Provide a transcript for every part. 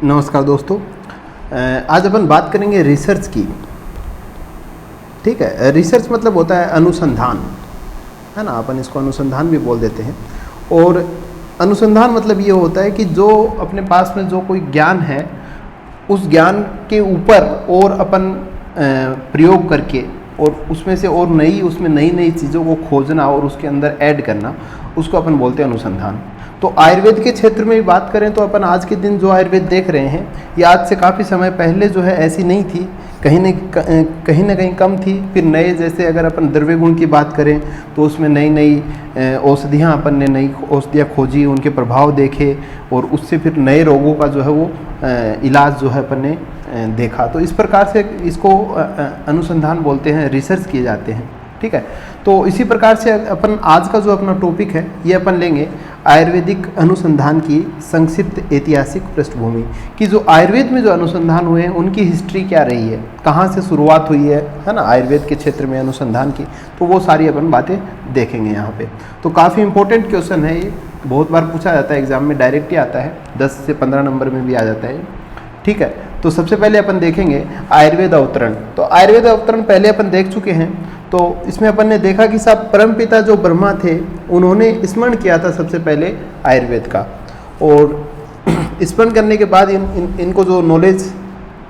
नमस्कार दोस्तों। आज अपन बात करेंगे रिसर्च की। ठीक है, रिसर्च मतलब होता है अनुसंधान, है ना। अपन इसको अनुसंधान भी बोल देते हैं। और अनुसंधान मतलब ये होता है कि जो अपने पास में जो कोई ज्ञान है उस ज्ञान के ऊपर और अपन प्रयोग करके और उसमें से और उसमें नई नई चीज़ों को खोजना और उसके अंदर ऐड करना, उसको अपन बोलते हैं अनुसंधान। तो आयुर्वेद के क्षेत्र में भी बात करें तो अपन आज के दिन जो आयुर्वेद देख रहे हैं ये आज से काफ़ी समय पहले जो है ऐसी नहीं थी, कहीं ना कहीं कम थी। फिर नए, जैसे अगर अपन द्रव्य गुण की बात करें तो उसमें नई नई औषधियाँ, अपन ने नई औषधियाँ खोजी, उनके प्रभाव देखे और उससे फिर नए रोगों का जो है वो इलाज जो है अपन ने देखा। तो इस प्रकार से इसको अनुसंधान बोलते हैं, रिसर्च किए जाते हैं। ठीक है, तो इसी प्रकार से अपन आज का जो अपना टॉपिक है ये अपन लेंगे आयुर्वेदिक अनुसंधान की संक्षिप्त ऐतिहासिक पृष्ठभूमि कि जो आयुर्वेद में जो अनुसंधान हुए हैं उनकी हिस्ट्री क्या रही है, कहाँ से शुरुआत हुई है ना, आयुर्वेद के क्षेत्र में अनुसंधान की। तो वो सारी अपन बातें देखेंगे यहाँ पे। तो काफ़ी इंपॉर्टेंट क्वेश्चन है ये, बहुत बार पूछा जाता है एग्जाम में, डायरेक्ट ही आता है, 10 से 15 नंबर में भी आ जाता है। ठीक है, तो सबसे पहले अपन देखेंगे आयुर्वेद अवतरण। तो आयुर्वेद अवतरण पहले अपन देख चुके हैं। तो इसमें अपन ने देखा कि साहब परमपिता जो ब्रह्मा थे उन्होंने स्मरण किया था सबसे पहले आयुर्वेद का, और स्मरण करने के बाद इनको जो नॉलेज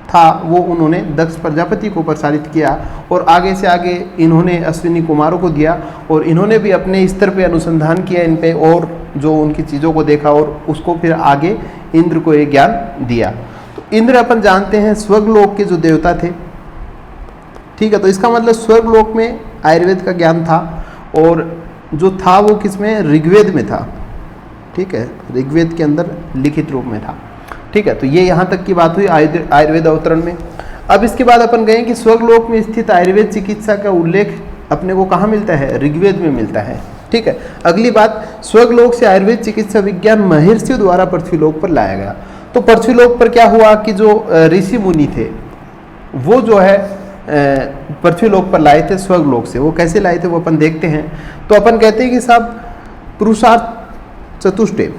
था वो उन्होंने दक्ष प्रजापति को प्रसारित किया और आगे से आगे इन्होंने अश्विनी कुमारों को दिया और इन्होंने भी अपने स्तर पे अनुसंधान किया इन पे और जो उनकी चीज़ों को देखा और उसको फिर आगे इंद्र को ये ज्ञान दिया। तो इंद्र अपन जानते हैं स्वर्गलोक के जो देवता थे। ठीक है, तो इसका मतलब स्वर्गलोक में आयुर्वेद का ज्ञान था और जो था वो किसमें, ऋग्वेद में था। ठीक है, ऋग्वेद के अंदर लिखित रूप में था। ठीक है, तो ये यहाँ तक की बात हुई आयुर्वेद अवतरण में। अब इसके बाद अपन गए कि स्वर्गलोक में स्थित आयुर्वेद चिकित्सा का उल्लेख अपने को कहाँ मिलता है, ऋग्वेद में मिलता है। ठीक है, अगली बात, स्वर्गलोक से आयुर्वेद चिकित्सा विज्ञान महर्षियों द्वारा पृथ्वीलोक पर लाया गया। तो पृथ्वीलोक पर क्या हुआ कि जो ऋषि मुनि थे वो जो है पृथ्वीलोक पर लाए थे स्वर्गलोक से। वो कैसे लाए थे वो अपन देखते हैं। तो अपन कहते हैं कि साहब पुरुषार्थ चतुष्टय।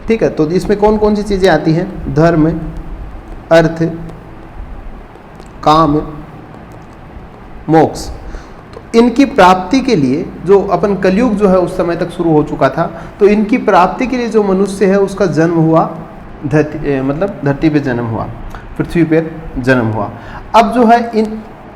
ठीक है, तो इसमें कौन कौन सी चीज़ें आती हैं, धर्म, अर्थ, काम, मोक्ष। तो इनकी प्राप्ति के लिए जो अपन कलयुग जो है उस समय तक शुरू हो चुका था, तो इनकी प्राप्ति के लिए जो मनुष्य है उसका जन्म हुआ धरती पे जन्म हुआ, पृथ्वी पर जन्म हुआ। अब जो है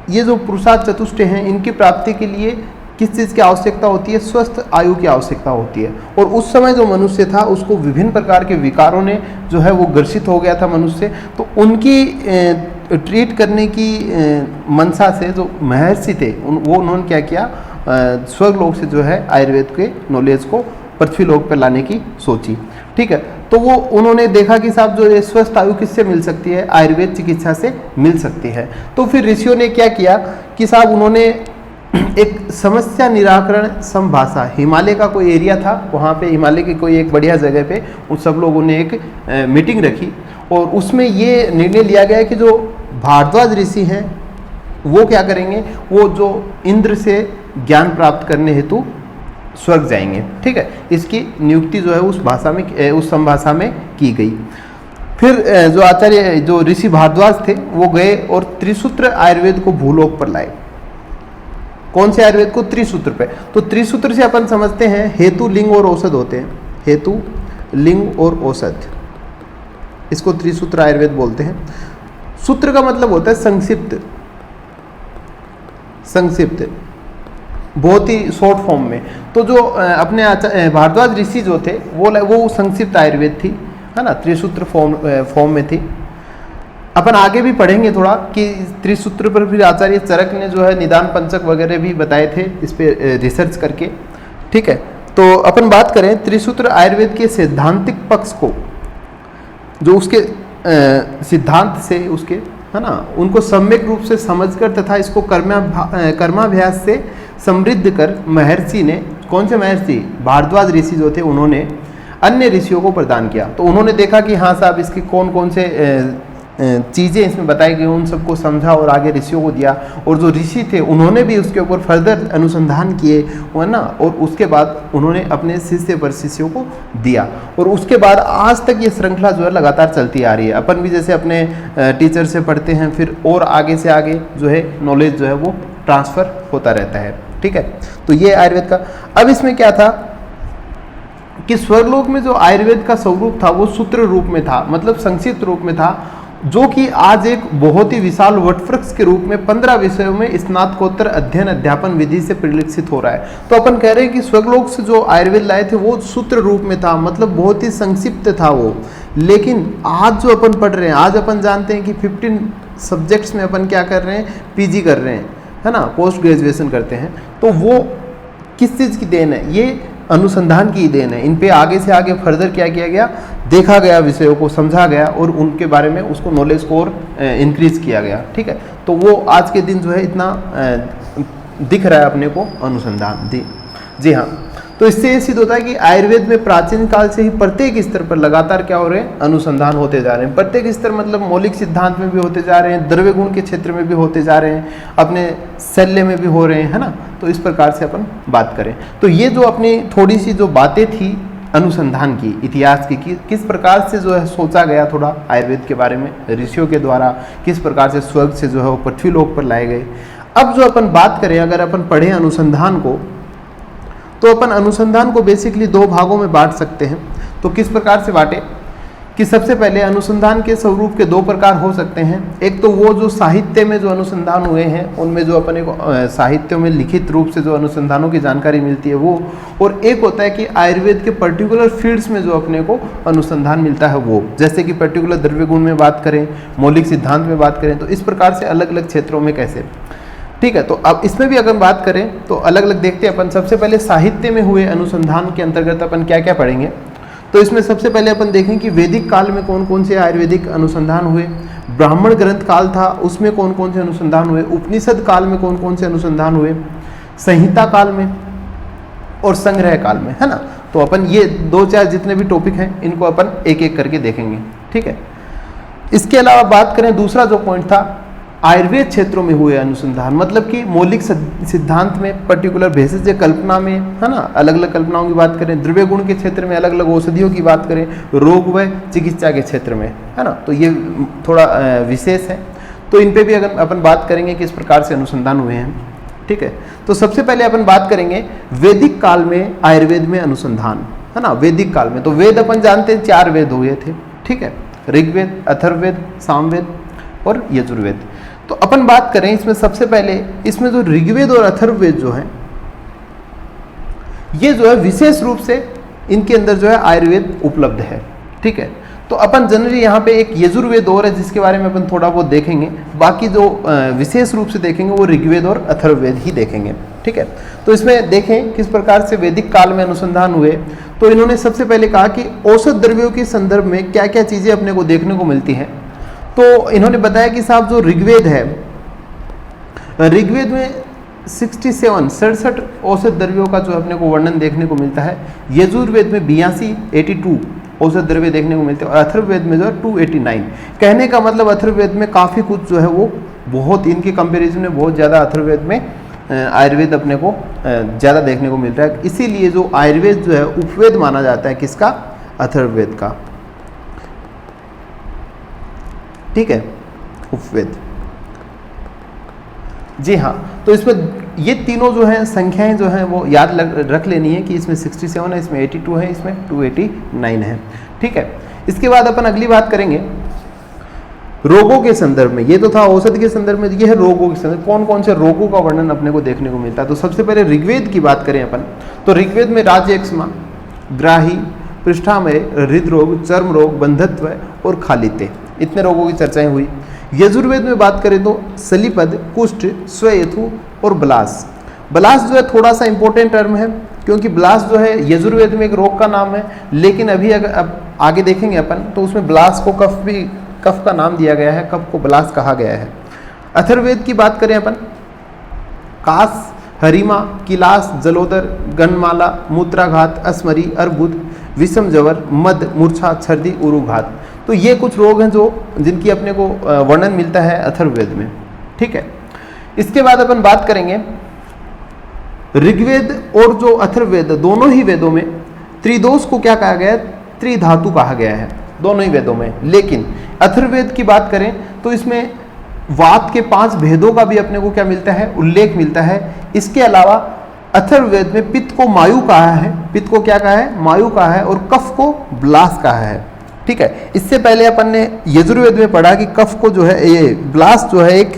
ये जो पुरुषार्थ चतुष्टय हैं इनकी प्राप्ति के लिए किस चीज़ की आवश्यकता होती है, स्वस्थ आयु की आवश्यकता होती है। और उस समय जो मनुष्य था उसको विभिन्न प्रकार के विकारों ने जो है वो ग्रसित हो गया था मनुष्य। तो उनकी ट्रीट करने की मंशा से जो महर्षि थे वो उन्होंने क्या किया, स्वर्गलोक से जो है आयुर्वेद के नॉलेज को पृथ्वीलोक पर लाने की सोची। ठीक है, तो वो उन्होंने देखा कि साहब जो ये स्वस्थ आयु किससे मिल सकती है, आयुर्वेद चिकित्सा से मिल सकती है। तो फिर ऋषियों ने क्या किया कि साहब उन्होंने एक समस्या निराकरण समभाषा, हिमालय का कोई एरिया था, वहाँ पे हिमालय की कोई एक बढ़िया जगह पे उन सब लोगों ने एक मीटिंग रखी और उसमें ये निर्णय लिया गया कि जो भारद्वाज ऋषि हैं वो क्या करेंगे, वो जो इंद्र से ज्ञान प्राप्त करने हेतु स्वर्ग जाएंगे। ठीक है, इसकी नियुक्ति जो है उस भाषा में, उस संभाषा में की गई। फिर जो आचार्य, जो ऋषि भारद्वाज थे वो गए और त्रिसूत्र आयुर्वेद को भूलोक पर लाए। कौन से आयुर्वेद को, त्रिसूत्र पे। तो त्रिसूत्र से अपन समझते हैं हेतु, लिंग और औषध होते हैं, हेतु, लिंग और औषध, इसको त्रिसूत्र आयुर्वेद बोलते हैं। सूत्र का मतलब होता है संक्षिप्त, संक्षिप्त, बहुत ही शॉर्ट फॉर्म में। तो जो अपने भारद्वाज ऋषि जो थे वो संक्षिप्त आयुर्वेद थी, है ना, त्रिसूत्र फॉर्म में थी। अपन आगे भी पढ़ेंगे थोड़ा कि त्रिसूत्र पर फिर आचार्य चरक ने जो है निदान पंचक वगैरह भी बताए थे इस पे रिसर्च करके। ठीक है, तो अपन बात करें त्रिसूत्र आयुर्वेद के सैद्धांतिक पक्ष को, जो उसके सिद्धांत से उसके, है ना, उनको सम्यक रूप से समझकर तथा इसको कर्माभ्यास से समृद्ध कर महर्षि ने, कौन से महर्षि, भारद्वाज ऋषि जो थे, उन्होंने अन्य ऋषियों को प्रदान किया। तो उन्होंने देखा कि हाँ साहब इसके कौन कौन से चीज़ें इसमें बताई गई उन सबको समझा और आगे ऋषियों को दिया, और जो ऋषि थे उन्होंने भी उसके ऊपर फर्दर अनुसंधान किए, है ना, और उसके बाद उन्होंने अपने शिष्य पर शिष्यों को दिया, और उसके बाद आज तक ये श्रृंखला जो है लगातार चलती आ रही है। अपन भी जैसे अपने टीचर से पढ़ते हैं, फिर और आगे से आगे जो है नॉलेज जो है वो ट्रांसफ़र होता रहता है। ठीक है, तो ये आयुर्वेद का। अब इसमें क्या था कि स्वर्गलोक में जो आयुर्वेद का स्वरूप था वो सूत्र रूप में था, मतलब संक्षिप्त रूप में था, जो कि आज एक बहुत ही विशाल वटवृक्ष के रूप में 15 विषयों में स्नातकोत्तर अध्ययन अध्यापन विधि से परिलक्षित हो रहा है। तो अपन कह रहे हैं कि स्वर्गलोक से जो आयुर्वेद लाए थे वो सूत्र रूप में था, मतलब बहुत ही संक्षिप्त था वो। लेकिन आज जो अपन पढ़ रहे हैं, आज अपन जानते हैं कि 15 सब्जेक्ट्स में अपन क्या कर रहे हैं, पीजी कर रहे हैं, है ना, पोस्ट ग्रेजुएशन करते हैं। तो वो किस चीज़ की देन है? ये अनुसंधान की देन है। इन पे आगे से आगे फर्दर क्या किया गया, देखा गया, विषयों को समझा गया और उनके बारे में उसको नॉलेज को और इंक्रीज किया गया। ठीक है, तो वो आज के दिन जो है इतना दिख रहा है अपने को अनुसंधान। जी हाँ, तो इससे ये सिद्ध होता है कि आयुर्वेद में प्राचीन काल से ही प्रत्येक स्तर पर लगातार क्या हो रहे हैं, अनुसंधान होते जा रहे हैं। प्रत्येक स्तर मतलब मौलिक सिद्धांत में भी होते जा रहे हैं, द्रव्य गुण के क्षेत्र में भी होते जा रहे हैं, अपने शल्य में भी हो रहे हैं, है ना। तो इस प्रकार से अपन बात करें तो ये जो अपनी थोड़ी सी जो बातें थी अनुसंधान की, इतिहास की, किस प्रकार से जो है सोचा गया थोड़ा आयुर्वेद के बारे में ऋषियों के द्वारा, किस प्रकार से स्वर्ग से जो है वो पृथ्वी लोक पर लाए गए। अब जो अपन बात करें, अगर अपन पढ़ें अनुसंधान को, तो अपन अनुसंधान को बेसिकली 2 भागों में बांट सकते हैं। तो किस प्रकार से बांटे कि सबसे पहले अनुसंधान के स्वरूप के 2 प्रकार हो सकते हैं। एक तो वो जो साहित्य में जो अनुसंधान हुए हैं उनमें जो अपने को साहित्यों में लिखित रूप से जो अनुसंधानों की जानकारी मिलती है वो, और एक होता है कि आयुर्वेद के पर्टिकुलर फील्ड्स में जो अपने को अनुसंधान मिलता है वो, जैसे कि पर्टिकुलर द्रव्य गुण में बात करें, मौलिक सिद्धांत में बात करें, तो इस प्रकार से अलग अलग क्षेत्रों में कैसे। ठीक है, तो अब इसमें भी अगर बात करें तो अलग अलग देखते हैं अपन। सबसे पहले साहित्य में हुए अनुसंधान के अंतर्गत अपन क्या क्या पढ़ेंगे। तो इसमें सबसे पहले अपन देखें कि वैदिक काल में कौन कौन से आयुर्वेदिक अनुसंधान हुए, ब्राह्मण ग्रंथ काल था उसमें कौन कौन से अनुसंधान हुए, उपनिषद काल में कौन कौन से अनुसंधान हुए, संहिता काल में और संग्रह काल में, है ना। तो अपन ये 2-4 जितने भी टॉपिक हैं इनको अपन एक एक करके देखेंगे। ठीक है, इसके अलावा बात करें, दूसरा जो पॉइंट था आयुर्वेद क्षेत्रों में हुए अनुसंधान, मतलब कि मौलिक सिद्धांत में, पर्टिकुलर भेषज कल्पना में, है ना, अलग अलग कल्पनाओं की बात करें, द्रव्य गुण के क्षेत्र में अलग अलग औषधियों की बात करें, रोग व चिकित्सा के क्षेत्र में, है ना। तो ये थोड़ा विशेष है, तो इन पे भी अगर अपन बात करेंगे कि इस प्रकार से अनुसंधान हुए हैं। ठीक है, तो सबसे पहले अपन बात करेंगे वैदिक काल में आयुर्वेद में अनुसंधान, है ना। वैदिक काल में तो वेद अपन जानते हैं 4 वेद हुए थे। ठीक है, ऋग्वेद, अथर्ववेद, सामवेद और यजुर्वेद। तो अपन बात करें इसमें सबसे पहले, इसमें जो ऋग्वेद और अथर्ववेद जो है ये जो है विशेष रूप से इनके अंदर जो है आयुर्वेद उपलब्ध है। ठीक है, तो अपन जनरली यहाँ पे एक यजुर्वेद और है जिसके बारे में अपन थोड़ा बहुत देखेंगे, बाकी जो विशेष रूप से देखेंगे वो ऋग्वेद और अथर्ववेद ही देखेंगे। ठीक है, तो इसमें देखें किस प्रकार से वैदिक काल में अनुसंधान हुए। तो इन्होंने सबसे पहले कहा कि औषध द्रव्यों के संदर्भ में क्या क्या चीज़ें अपने को देखने को मिलती हैं। तो इन्होंने बताया कि साहब जो ऋग्वेद है, ऋग्वेद में 67 औषध द्रव्यों का जो अपने को वर्णन देखने को मिलता है। यजुर्वेद में 82 औषध द्रव्य देखने को मिलते हैं, और अथर्ववेद में जो है 289। कहने का मतलब अथर्ववेद में काफ़ी कुछ जो है वो बहुत, इनके कंपैरिजन में बहुत ज़्यादा अथर्ववेद में आयुर्वेद अपने को ज़्यादा देखने को मिलता है। इसीलिए जो आयुर्वेद जो है उपवेद माना जाता है, किसका? अथर्ववेद का। ठीक है, उपवेद। जी हाँ, तो इसमें ये तीनों जो हैं संख्याएं जो हैं वो याद रख लेनी है कि इसमें 67 है, इसमें 82 है, इसमें 289 है। ठीक है, इसके बाद अपन अगली बात करेंगे रोगों के संदर्भ में। ये तो था औषध के संदर्भ में, ये है रोगों के संदर्भ, कौन कौन से रोगों का वर्णन अपने को देखने को मिलता है। तो सबसे पहले ऋग्वेद की बात करें अपन, तो ऋग्वेद में राजयक्ष्मा, ग्राही, पृष्ठामय, हृदरोग, चर्म रोग, बंधत्व और खालित्य, इतने रोगों की चर्चाएं हुई। यजुर्वेद में बात करें तो सलीपद, कुष्ठ, स्वयथु और ब्लास। ब्लास जो है थोड़ा सा इंपॉर्टेंट टर्म है, क्योंकि ब्लास जो है यजुर्वेद में एक रोग का नाम है, लेकिन अभी अगर अब आगे देखेंगे अपन तो उसमें ब्लास को कफ का नाम दिया गया है, कफ को ब्लास कहा गया है। अथर्ववेद की बात करें अपन, कास, हरिमा, किलास, जलोदर, गणमाला, मूत्राघात, अस्मरी, अर्बुद, विषम जवर, मद, मूर्छा, छर्दी, उरुघात। तो तो ये कुछ रोग हैं जो जिनकी अपने को वर्णन मिलता है अथर्ववेद में। ठीक है, इसके बाद अपन बात करेंगे ऋग्वेद और जो अथर्ववेद दोनों ही वेदों में त्रिदोष को क्या कहा गया है, त्रिधातु कहा गया है दोनों ही वेदों में। लेकिन अथर्ववेद की बात करें तो इसमें वात के 5 भेदों का भी अपने को क्या मिलता है, उल्लेख मिलता है। इसके अलावा अथर्ववेद में पित्त को मायु कहा है, पित्त को क्या कहा है, मायु कहा है, और कफ को ब्लास कहा है। ठीक है, इससे पहले अपन ने यजुर्वेद में पढ़ा कि कफ को जो है, ये ब्लास जो है एक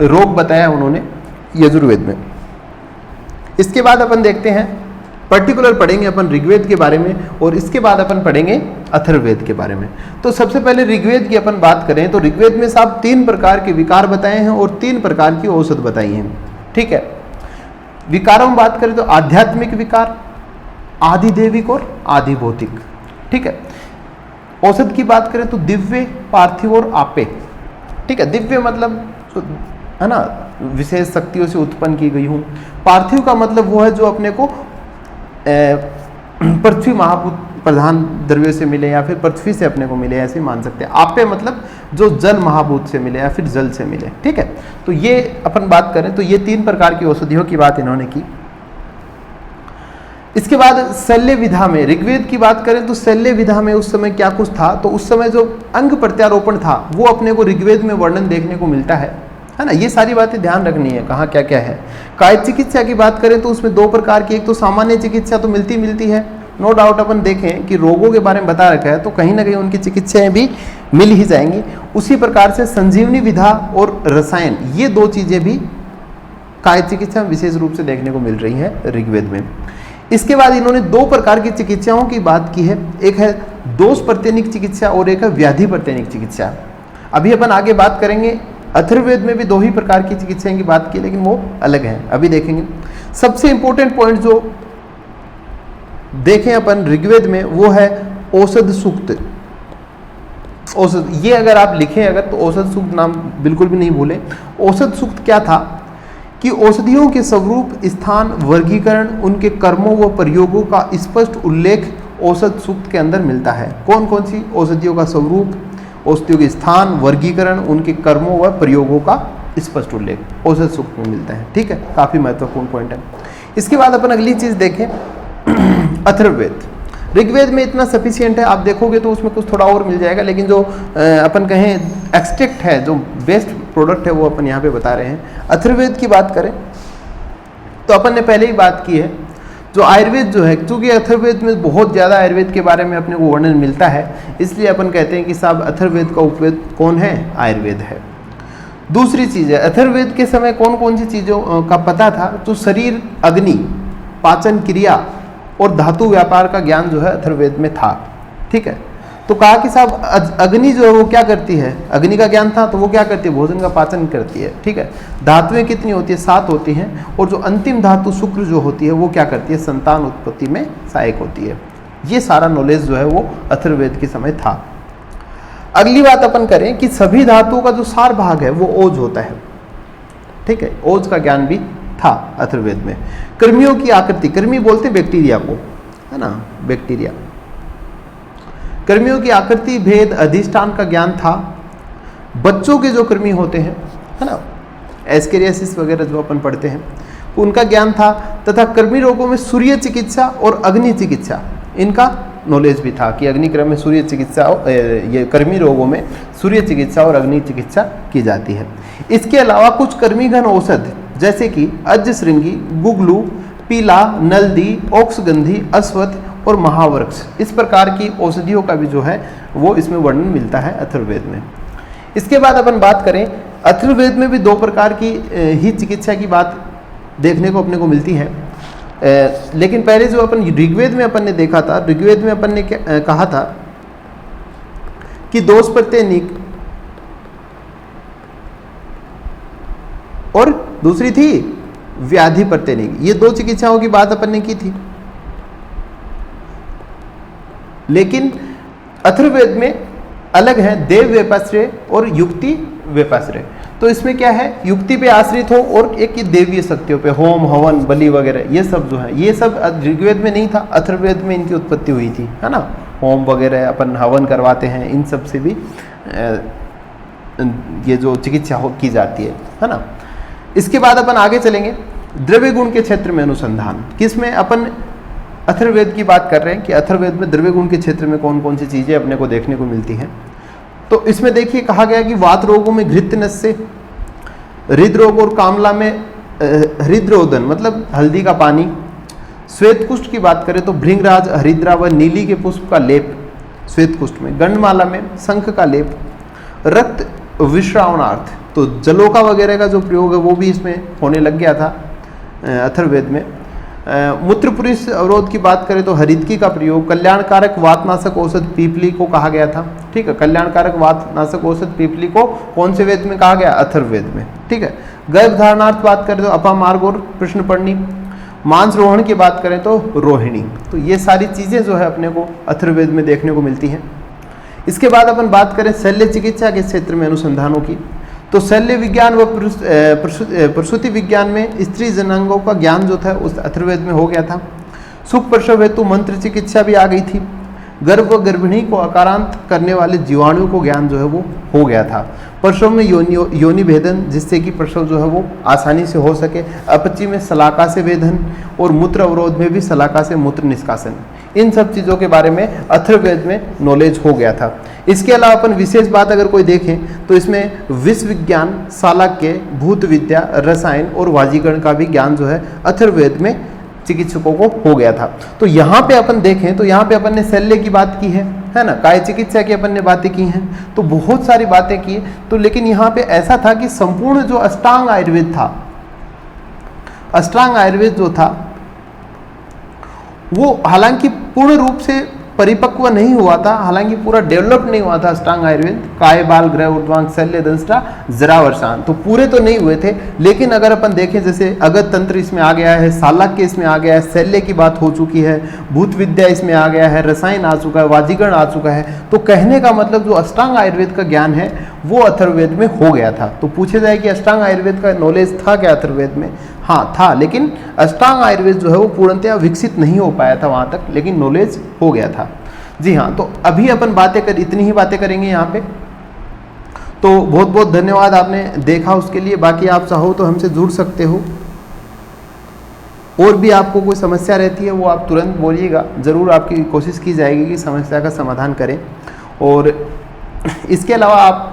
रोग बताया उन्होंने यजुर्वेद में। इसके बाद अपन देखते हैं, पर्टिकुलर पढ़ेंगे अपन ऋग्वेद के बारे में, और इसके बाद अपन पढ़ेंगे अथर्ववेद के बारे में। तो सबसे पहले ऋग्वेद की अपन बात करें तो ऋग्वेद में साहब 3 प्रकार के विकार बताए हैं और 3 प्रकार की औषध बताई हैं। ठीक है, विकारों में बात करें तो आध्यात्मिक विकार, आधिदैविक और आधिभौतिक। ठीक है, औषध की बात करें तो दिव्य, पार्थिव और आपे। ठीक है, दिव्य मतलब है ना, विशेष शक्तियों से उत्पन्न की गई हूँ। पार्थिव का मतलब वो है जो अपने को पृथ्वी महाभूत प्रधान द्रव्य से मिले या फिर पृथ्वी से अपने को मिले, ऐसे मान सकते हैं। आपे मतलब जो जल महाभूत से मिले या फिर जल से मिले। ठीक है, तो ये अपन बात करें तो ये 3 प्रकार की औषधियों की बात इन्होंने की। इसके बाद शल्य विधा में, ऋग्वेद की बात करें तो शल्य विधा में उस समय क्या कुछ था, तो उस समय जो अंग प्रत्यारोपण था वो अपने को ऋग्वेद में वर्णन देखने को मिलता है ना। ये सारी बातें ध्यान रखनी है, कहाँ क्या क्या है। काय चिकित्सा की बात करें तो उसमें 2 प्रकार की, एक तो सामान्य चिकित्सा तो मिलती है, नो डाउट। अपन देखें कि रोगों के बारे में बता रखा है तो कहीं ना कहीं उनकी चिकित्साएं भी मिल ही जाएंगी। उसी प्रकार से संजीवनी विधा और रसायन, ये 2 चीजें भी काय चिकित्सा विशेष रूप से देखने को मिल रही है ऋग्वेद में। इसके बाद इन्होंने 2 प्रकार की चिकित्साओं की बात की है, एक है दोष प्रत्यनिक चिकित्सा और एक है व्याधि प्रत्यनिक चिकित्सा। अभी अपन आगे बात करेंगे, अथर्ववेद में भी 2 ही प्रकार की चिकित्साएं की बात की, लेकिन वो अलग हैं, अभी देखेंगे। सबसे इंपॉर्टेंट पॉइंट जो देखें अपन ऋग्वेद में वो है औषध सूक्त। औषध, ये अगर आप लिखें अगर तो औषध सूक्त नाम बिल्कुल भी नहीं भूलें। औषध सूक्त क्या था कि औषधियों के स्वरूप, स्थान, वर्गीकरण, उनके कर्मों व प्रयोगों का स्पष्ट उल्लेख औषध सूक्त के अंदर मिलता है। कौन कौन सी औषधियों का स्वरूप, औषधियों के स्थान, वर्गीकरण, उनके कर्मों व प्रयोगों का स्पष्ट उल्लेख औषध सूक्त में मिलता है। ठीक है, काफी महत्वपूर्ण पॉइंट है। इसके बाद अपन अगली चीज देखें, अथर्ववेद। ऋग्वेद में इतना सफिशिएंट है, आप देखोगे तो उसमें कुछ थोड़ा और मिल जाएगा, लेकिन जो अपन कहें एक्सट्रैक्ट है, जो बेस्ट प्रोडक्ट है वो अपन यहाँ पे बता रहे हैं। अथर्ववेद की बात करें तो अपन ने पहले ही बात की है, जो आयुर्वेद जो है, क्योंकि अथर्ववेद में बहुत ज़्यादा आयुर्वेद के बारे में अपने को वर्णन मिलता है, इसलिए अपन कहते हैं कि साहब अथर्ववेद का उपवेद कौन है, आयुर्वेद है। दूसरी चीज़ है, अथर्ववेद के समय कौन कौन सी चीज़ों का पता था, तो शरीर, अग्नि, पाचन क्रिया और धातु व्यापार का ज्ञान जो है अथर्ववेद में था। ठीक है, तो कहा कि साहब अग्नि जो है वो क्या करती है, अग्नि का ज्ञान था तो वो क्या करती है, भोजन का पाचन करती है। ठीक है, धातुएं कितनी होती है, 7 होती हैं, और जो अंतिम धातु शुक्र जो होती है वो क्या करती है, संतान उत्पत्ति में सहायक होती है। ये सारा नॉलेज जो है वो अथर्ववेद के समय था। अगली बात अपन करें कि सभी धातुओं का जो सार भाग है वो ओज होता है। ठीक है, ओज का ज्ञान भी था अथर्ववेद में। कृमियों की आकृति, कृमि बोलते हैं बैक्टीरिया को, है ना, बैक्टीरिया। कृमियों की आकृति, भेद, अधिष्ठान का ज्ञान था। बच्चों के जो कृमि होते हैं, है ना, एस्केरियासिस वगैरह जो अपन पढ़ते हैं, उनका ज्ञान था। तथा कृमि रोगों में सूर्य चिकित्सा और अग्नि चिकित्सा, इनका नॉलेज भी था कि अग्निक्रम में सूर्य चिकित्सा, ये कृमि रोगों में सूर्य चिकित्सा और अग्नि चिकित्सा की जाती है। इसके अलावा कुछ कृमिघन औषध जैसे कि अज्जश्रृंगी, गुगलू, पीला, नल्दी, ओक्सगंधी, अश्वत्थ और महावृक्ष, इस प्रकार की औषधियों का भी जो है वो इसमें वर्णन मिलता है अथर्ववेद में। इसके बाद अपन बात करें, अथर्ववेद में भी 2 प्रकार की ही चिकित्सा की बात देखने को अपने को मिलती है। लेकिन पहले जो अपन ऋग्वेद में अपन ने देखा था, ऋग्वेद में अपन ने कहा था कि दोष प्रत्यनिक और दूसरी थी व्याधि प्रत्यनिक, ये 2 चिकित्साओं की बात अपन ने की थी। लेकिन अथर्ववेद में अलग है, देव व्यपाश्रय और युक्ति व्यपाश्रय। तो इसमें क्या है, युक्ति पे आश्रित हो और एक ये देवीय शक्तियों पे, होम, हवन, बलि वगैरह, ये सब जो है, ये सब ऋग्वेद में नहीं था, अथर्ववेद में इनकी उत्पत्ति हुई थी, है ना। होम वगैरह अपन हवन करवाते हैं, इन सब से भी ये जो चिकित्सा की जाती है ना। इसके बाद अपन आगे चलेंगे द्रव्य गुण के क्षेत्र में अनुसंधान। किसमें? अपन अथर्ववेद की बात कर रहे हैं कि अथर्ववेद में द्रव्य गुण के क्षेत्र में कौन कौन सी चीज़ें अपने को देखने को मिलती हैं। तो इसमें देखिए कहा गया कि वात रोगों में घृतनस्य, हृदरोग और कामला में हृद्रोदन मतलब हल्दी का पानी, श्वेत कुष्ठ की बात करें तो भृंगराज, हरिद्रा व नीली के पुष्प का लेप श्वेत कुष्ठ में, गंडमाला में शंख का लेप, रक्त विश्रावणार्थ तो जलोका वगैरह का जो प्रयोग है वो भी इसमें होने लग गया था अथर्ववेद में। मूत्र पुरुष अवरोध की बात करें तो हरितकी का प्रयोग, कल्याणकारक वातनाशक औषध पीपली को कहा गया था। ठीक है, कल्याणकारक वातनाशक औषध पीपली को कौन से वेद में कहा गया? अथर्ववेद में। ठीक है, गर्भधारणार्थ बात करें तो अपामार्ग और कृष्णपर्णी, मांस रोहण की बात करें तो रोहिणी। तो ये सारी चीज़ें जो है अपने को अथर्ववेद में देखने को मिलती हैं। इसके बाद अपन बात करें शल्य चिकित्सा के क्षेत्र में अनुसंधानों की, तो शल्य विज्ञान व प्रसूति विज्ञान में स्त्री जनांगों का ज्ञान जो था उस अथर्ववेद में हो गया था। सुख प्रसव हेतु मंत्र चिकित्सा भी आ गई थी। गर्भ व गर्भिणी को अकारांत करने वाले जीवाणु को ज्ञान जो है वो हो गया था। प्रसव में योनि भेदन जिससे कि प्रसव जो है वो आसानी से हो सके, अपची में सलाका से वेदन और मूत्र अवरोध में भी सलाका से मूत्र निष्कासन, इन सब चीज़ों के बारे में अथर्ववेद में नॉलेज हो गया था। इसके अलावा अपन विशेष बात अगर कोई देखें तो इसमें विश्व विज्ञान, शालाक्य, भूत विद्या, रसायन और वाजीकरण का भी ज्ञान जो है अथर्ववेद में चिकित्सकों को हो गया था। तो यहाँ पे अपन देखें तो यहाँ पे अपन ने शल्य की बात की है ना, काय चिकित्सा की अपन ने बातें की हैं, तो बहुत सारी बातें की। तो लेकिन यहाँ पे ऐसा था कि संपूर्ण जो अष्टांग आयुर्वेद था, अष्टांग आयुर्वेद जो था वो हालांकि पूर्ण रूप से परिपक्व नहीं हुआ था, हालांकि पूरा डेवलप नहीं हुआ था अष्टांग आयुर्वेद, काय बाल ग्रह ऊर्ध्वांग शल्य दंष्टा जरावर्षान, तो पूरे तो नहीं हुए थे। लेकिन अगर अपन देखें जैसे अगध तंत्र इसमें आ गया है, शालाक्य इसमें आ गया है, शल्य की बात हो चुकी है, भूत विद्या इसमें आ गया है, रसायन आ चुका है, वाजीकरण आ चुका है, तो कहने का मतलब जो अष्टांग आयुर्वेद का ज्ञान है वो अथर्ववेद में हो गया था। तो पूछे जाए कि अष्टांग आयुर्वेद का नॉलेज था क्या अथर्ववेद में? हाँ था, लेकिन अष्टांग आयुर्वेद जो है वो पूर्णतया विकसित नहीं हो पाया था वहाँ तक, लेकिन नॉलेज हो गया था। जी हाँ, तो अभी अपन इतनी ही बातें करेंगे यहाँ पे। तो बहुत बहुत धन्यवाद आपने देखा उसके लिए। बाकी आप चाहो तो हमसे जुड़ सकते हो, और भी आपको कोई समस्या रहती है वो आप तुरंत बोलिएगा, ज़रूर आपकी कोशिश की जाएगी कि समस्या का समाधान करें। और इसके अलावा आप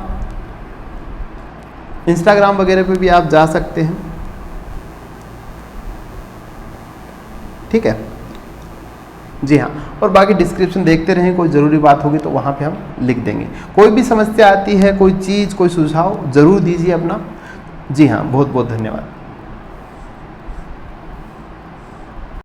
इंस्टाग्राम वगैरह पे भी आप जा सकते हैं। ठीक है, जी हाँ, और बाकी डिस्क्रिप्शन देखते रहें, कोई ज़रूरी बात होगी तो वहाँ पे हम लिख देंगे। कोई भी समस्या आती है, कोई चीज़, कोई सुझाव ज़रूर दीजिए अपना। जी हाँ, बहुत बहुत धन्यवाद।